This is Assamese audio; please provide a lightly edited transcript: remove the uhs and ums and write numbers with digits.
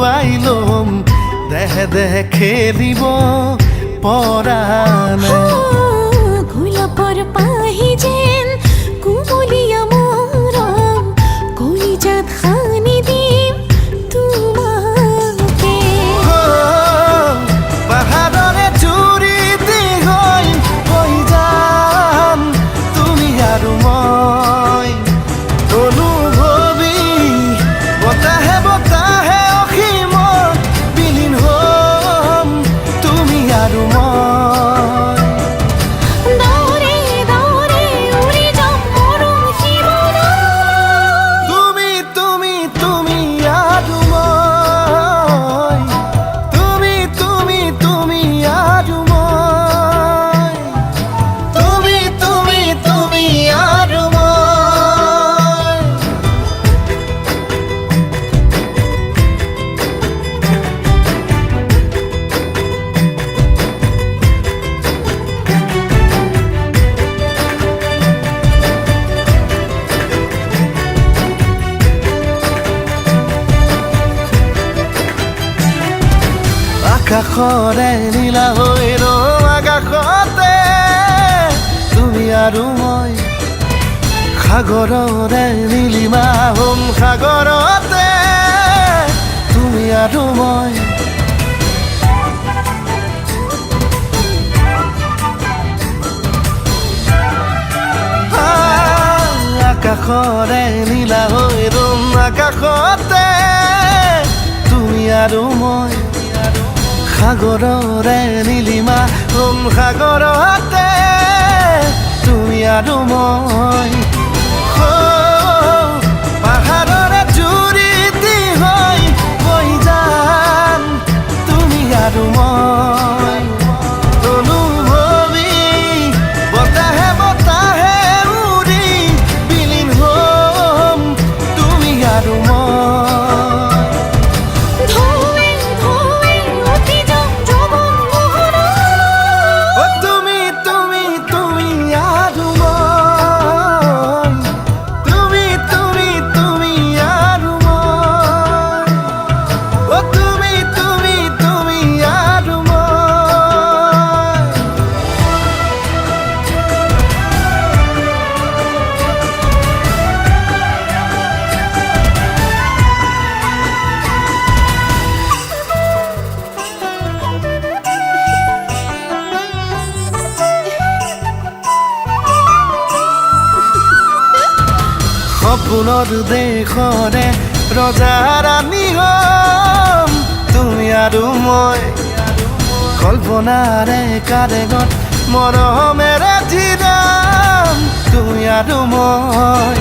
লুকুৱাই লম দেহে দেহে খেলিব পৰা নাই গোলাপৰ পাহি যেন কুমলীয়া মৰম কলিজাত সানি দিম তোমাকে পাহাৰৰে চুৰিটি হৈ যাম তুমি আৰু মই অনুভৱী বতাহে বতাহে অসীমত বিলীন হ'ম তুমি আৰু মই দৌৰে দৌৰে উৰি যাম মৰম শিৰোনাম তুমি তুমি তুমি আৰু মই তুমি তুমি তুমি আৰু মই তুমি তুমি তুমি আৰু মই আকাশৰে নীলা হৈ ৰওঁ আকাশতে তুমি আৰু মই সাগৰৰে নীলিমা হ'ম সাগৰতে তুমি আৰু মই আকাশৰে নীলা হৈ ৰ'ম আকাশতে তুমি আৰু মই সাগৰৰে নীলিমা হ'ম সাগৰতে তুমি আৰু মই পাহাৰৰে চুৰিটি হৈ যাম তুমি আৰু মই অনুভৱী বতাহে বতাহে উৰি বিলীন হ'ম তুমি আৰু মই ধোৱে ধোৱে উঠি যাম যৌৱন মোহনত অ তুমি তুমি তুমি আৰু মই তুমি তুমি তুমি আৰু মই অ তুমি তুমি তুমি আৰু মই সপোনৰ দেশৰে ৰজা ৰাণী হ'ম তুমি আৰু মই কল্পনাৰে কাৰেঙত মৰমেৰে জিৰাম তুমি আৰু মই